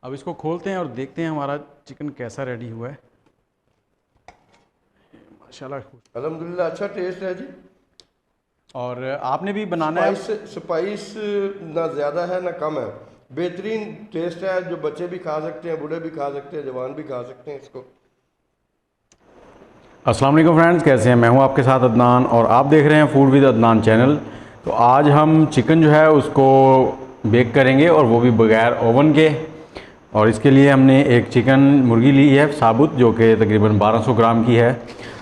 अब इसको खोलते हैं और देखते हैं हमारा चिकन कैसा रेडी हुआ है। माशाल्लाह। अल्हम्दुलिल्लाह अच्छा टेस्ट है जी। और आपने भी बनाना है? स्पाइस ना ज़्यादा है ना कम है, बेहतरीन टेस्ट है। जो बच्चे भी खा सकते हैं, बूढ़े भी खा सकते हैं, जवान भी खा सकते हैं इसको। अस्सलाम वालेकुम फ्रेंड्स, कैसे हैं? मैं हूं आपके साथ अदनान और आप देख रहे हैं फूड विद अदनान चैनल। तो आज हम चिकन जो है उसको बेक करेंगे और वो भी बगैर ओवन के। और इसके लिए हमने एक चिकन मुर्गी ली है साबुत, जो कि तकरीबन 1200 ग्राम की है।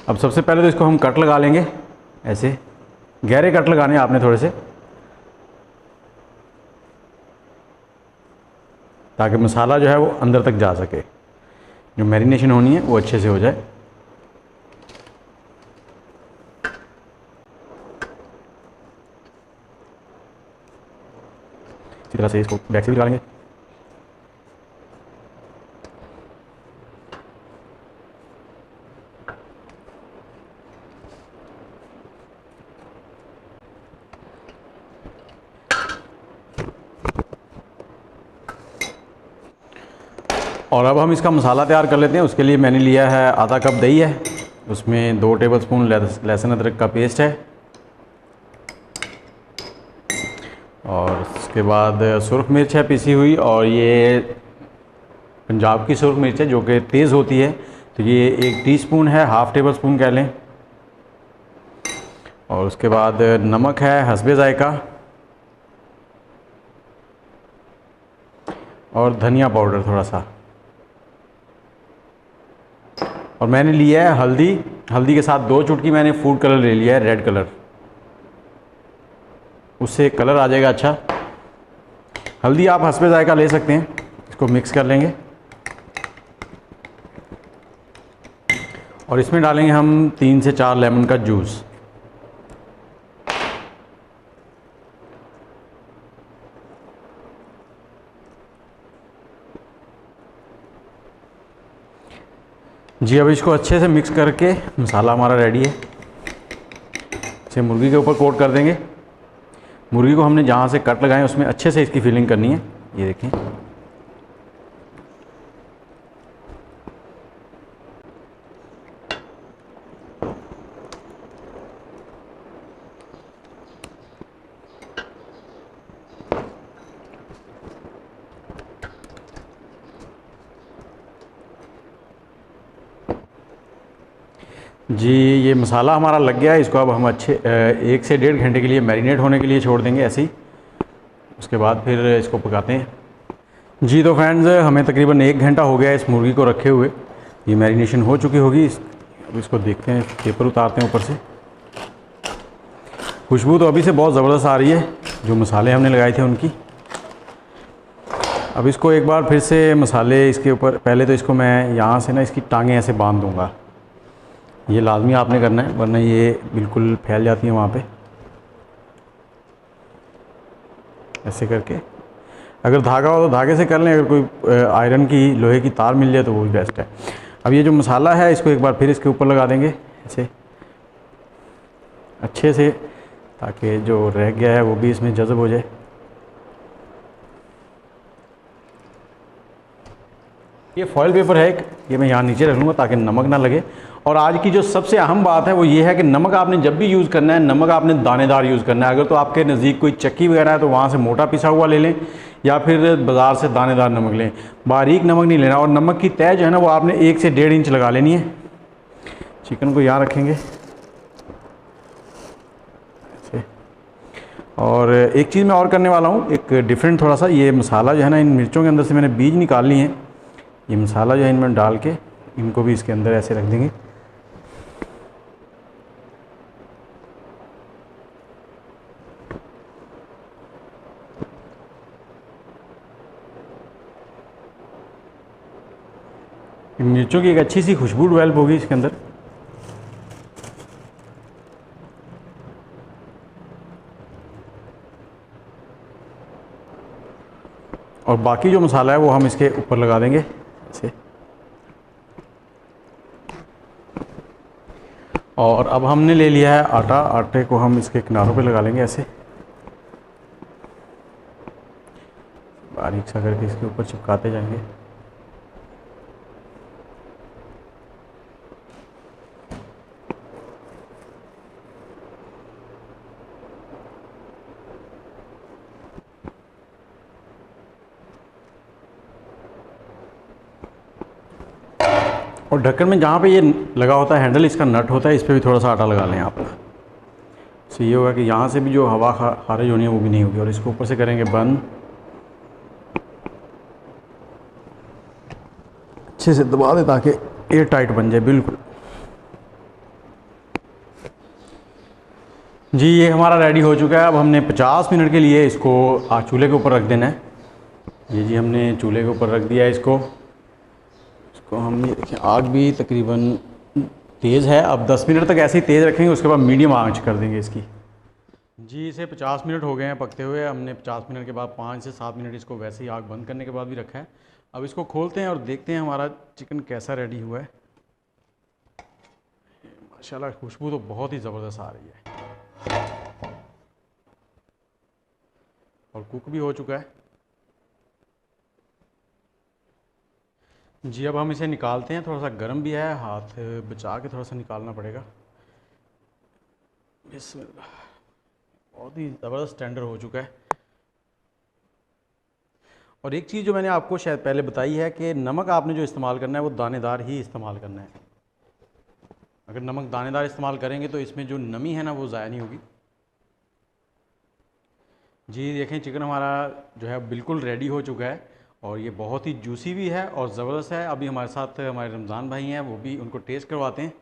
अब सबसे पहले तो इसको हम कट लगा लेंगे, ऐसे गहरे कट लगाने हैं आपने थोड़े से, ताकि मसाला जो है वो अंदर तक जा सके, जो मैरिनेशन होनी है वो अच्छे से हो जाए। इसी तरह से इसको बैक से भी निकालेंगे। और अब हम इसका मसाला तैयार कर लेते हैं। उसके लिए मैंने लिया है आधा कप दही है, उसमें 2 टेबलस्पून लहसुन अदरक का पेस्ट है, और उसके बाद सुरख मिर्च है पिसी हुई, और ये पंजाब की सुरख मिर्च है जो कि तेज़ होती है, तो ये 1 टीस्पून है, हाफ़ टेबल स्पून कह लें। और उसके बाद नमक है हस्बे ज़ायका, और धनिया पाउडर थोड़ा सा। और मैंने लिया है हल्दी के साथ 2 चुटकी मैंने फूड कलर ले लिया है, रेड कलर, उससे कलर आ जाएगा अच्छा। हल्दी आप हस्बे ज़ायका ले सकते हैं। इसको मिक्स कर लेंगे और इसमें डालेंगे हम 3 से 4 लेमन का जूस। जी, अब इसको अच्छे से मिक्स करके मसाला हमारा रेडी है। इसे मुर्गी के ऊपर कोट कर देंगे। मुर्गी को हमने जहाँ से कट लगाए उसमें अच्छे से इसकी फिलिंग करनी है। ये देखें, जी ये मसाला हमारा लग गया है। इसको अब हम अच्छे 1 से 1.5 घंटे के लिए मैरिनेट होने के लिए छोड़ देंगे ऐसे ही। उसके बाद फिर इसको पकाते हैं। जी तो फ्रेंड्स, हमें तकरीबन 1 घंटा हो गया इस मुर्गी को रखे हुए। ये मैरिनेशन हो चुकी होगी। अब इसको देखते हैं, पेपर उतारते हैं ऊपर से। खुशबू तो अभी से बहुत ज़बरदस्त आ रही है, जो मसाले हमने लगाए थे उनकी। अब इसको एक बार फिर से मसाले इसके ऊपर, पहले तो इसको मैं यहाँ से ना इसकी टांगें ऐसे बांध दूँगा। ये लाजमी आपने करना है, वरना ये बिल्कुल फैल जाती है वहाँ पे। ऐसे करके, अगर धागा हो तो धागे से कर लें, अगर कोई आयरन की लोहे की तार मिल जाए तो वो भी बेस्ट है। अब ये जो मसाला है इसको एक बार फिर इसके ऊपर लगा देंगे ऐसे अच्छे से, ताकि जो रह गया है वो भी इसमें जज़ब हो जाए। ये फॉइल पेपर है एक, ये मैं यहाँ नीचे रख लूँगा ताकि नमक ना लगे। और आज की जो सबसे अहम बात है वो ये है कि नमक आपने जब भी यूज़ करना है, नमक आपने दानेदार यूज़ करना है। अगर तो आपके नज़दीक कोई चक्की वगैरह है तो वहाँ से मोटा पिसा हुआ ले लें, या फिर बाज़ार से दानेदार नमक लें। बारीक नमक नहीं लेना। और नमक की तय जो है ना वो आपने 1 से 1.5 इंच लगा लेनी है। चिकन को यहाँ रखेंगे ऐसे। और एक चीज़ मैं और करने वाला हूँ, एक डिफरेंट थोड़ा सा। ये मसाला जो है ना, इन मिर्चों के अंदर से मैंने बीज निकाल लिए हैं। ये मसाला जो है इनमें डाल के इनको भी इसके अंदर ऐसे रख देंगे। मिर्चों की एक अच्छी सी खुशबू डेवलप होगी इसके अंदर। और बाकी जो मसाला है वो हम इसके ऊपर लगा देंगे ऐसे। और अब हमने ले लिया है आटा। आटे को हम इसके किनारों पे लगा लेंगे ऐसे। बारीक सा करके इसके ऊपर चिपकाते जाएंगे। और ढक्कन में जहाँ पे ये लगा होता है हैंडल, इसका नट होता है, इस पर भी थोड़ा सा आटा लगा लें आप। तो ये होगा कि यहाँ से भी जो हवा खारिज होनी है वो भी नहीं होगी। और इसको ऊपर से करेंगे बंद, अच्छे से दबा दें ताकि एयर टाइट बन जाए बिल्कुल। जी ये हमारा रेडी हो चुका है। अब हमने 50 मिनट के लिए इसको चूल्हे के ऊपर रख देना है। ये जी हमने चूल्हे के ऊपर रख दिया है इसको हम ये देखें आग भी तकरीबन तेज़ है। अब 10 मिनट तक ऐसे ही तेज़ रखेंगे, उसके बाद मीडियम आंच कर देंगे इसकी। जी इसे 50 मिनट हो गए हैं पकते हुए। हमने 50 मिनट के बाद 5 से 7 मिनट इसको वैसे ही आग बंद करने के बाद भी रखा है। अब इसको खोलते हैं और देखते हैं हमारा चिकन कैसा रेडी हुआ है। माशाल्लाह खुशबू तो बहुत ही ज़बरदस्त आ रही है और कुक भी हो चुका है। जी अब हम इसे निकालते हैं। थोड़ा सा गर्म भी है, हाथ बचा के थोड़ा सा निकालना पड़ेगा। बिस्मिल्लाह, बहुत ही ज़बरदस्त टेंडर हो चुका है। और एक चीज़ जो मैंने आपको शायद पहले बताई है कि नमक आपने जो इस्तेमाल करना है वो दानेदार ही इस्तेमाल करना है। अगर नमक दानेदार इस्तेमाल करेंगे तो इसमें जो नमी है ना वो ज़ाया नहीं होगी। जी देखें चिकन हमारा जो है बिल्कुल रेडी हो चुका है और ये बहुत ही जूसी भी है और ज़बरदस्त है। अभी हमारे साथ हमारे रमज़ान भाई हैं, वो भी उनको टेस्ट करवाते हैं।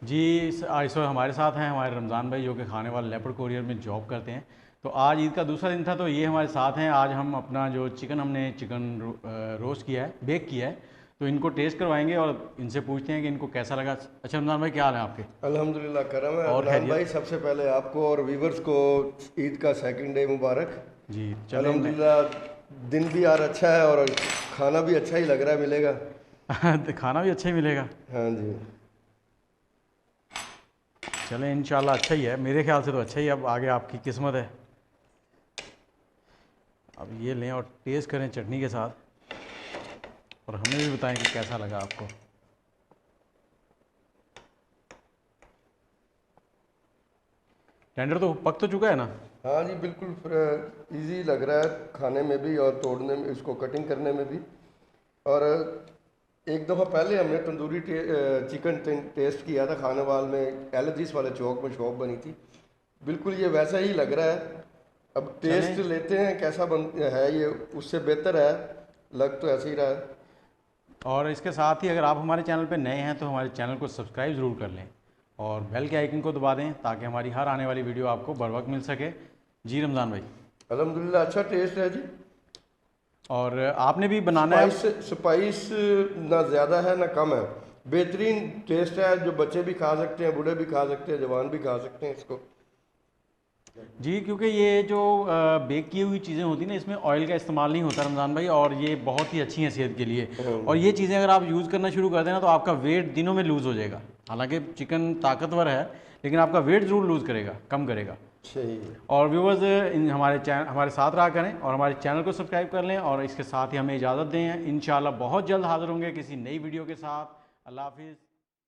जी इस वक्त हमारे साथ हैं हमारे रमज़ान भाई जो कि खाने वाले लेपर्ड कोरियर में जॉब करते हैं। तो आज ईद का दूसरा दिन था तो ये हमारे साथ हैं। आज हम अपना जो हमने चिकन रोस्ट किया है, बेक किया है, तो इनको टेस्ट करवाएंगे और इनसे पूछते हैं कि इनको कैसा लगा। अच्छा रमज़ान भाई क्या हाल है आपके? अल्हम्दुलिल्लाह करम है। और भाई सबसे पहले आपको और व्यूवर्स को ईद का सेकंड डे मुबारक। जी अल्हम्दुलिल्लाह दिन भी यार अच्छा है और खाना भी अच्छा ही लग रहा है, मिलेगा खाना भी अच्छा ही मिलेगा। हाँ जी चलें इंशाल्लाह अच्छा ही है, मेरे ख्याल से तो अच्छा ही। अब आगे आपकी किस्मत है। अब ये लें और टेस्ट करें चटनी के साथ और हमें भी बताएं कि कैसा लगा आपको। टेंडर तो पक तो चुका है ना? हाँ जी बिल्कुल इजी लग रहा है खाने में भी और तोड़ने में, इसको कटिंग करने में भी। और एक दफ़ा पहले हमने तंदूरी चिकन टेस्ट किया था खानेवाल में, एलर्जीस वाले चौक में शॉप बनी थी। बिल्कुल ये वैसा ही लग रहा है। अब टेस्ट लेते हैं कैसा बन है, ये उससे बेहतर है, लग तो ऐसे ही रहा है। और इसके साथ ही अगर आप हमारे चैनल पे नए हैं तो हमारे चैनल को सब्सक्राइब ज़रूर कर लें और बेल के आइकन को दबा दें ताकि हमारी हर आने वाली वीडियो आपको बर वक्त मिल सके। जी रमज़ान भाई अल्हम्दुलिल्लाह अच्छा टेस्ट है जी। और आपने भी बनाना है? स्पाइस ना ज़्यादा है ना कम है, बेहतरीन टेस्ट है। जो बच्चे भी खा सकते हैं, बूढ़े भी खा सकते हैं, जवान भी खा सकते हैं इसको। जी क्योंकि ये जो बेक की हुई चीज़ें होती हैं ना, इसमें ऑयल का इस्तेमाल नहीं होता रमज़ान भाई, और ये बहुत ही अच्छी हैं सेहत के लिए। और ये चीज़ें अगर आप यूज़ करना शुरू कर देना तो आपका वेट दिनों में लूज़ हो जाएगा। हालांकि चिकन ताकतवर है लेकिन आपका वेट ज़रूर लूज़ करेगा, कम करेगा। सही। और व्यूवर्स हमारे साथ रहा करें और हमारे चैनल को सब्सक्राइब कर लें और इसके साथ ही हमें इजाज़त दें। इंशाल्लाह बहुत जल्द हाज़िर होंगे किसी नई वीडियो के साथ। अल्लाह हाफिज़।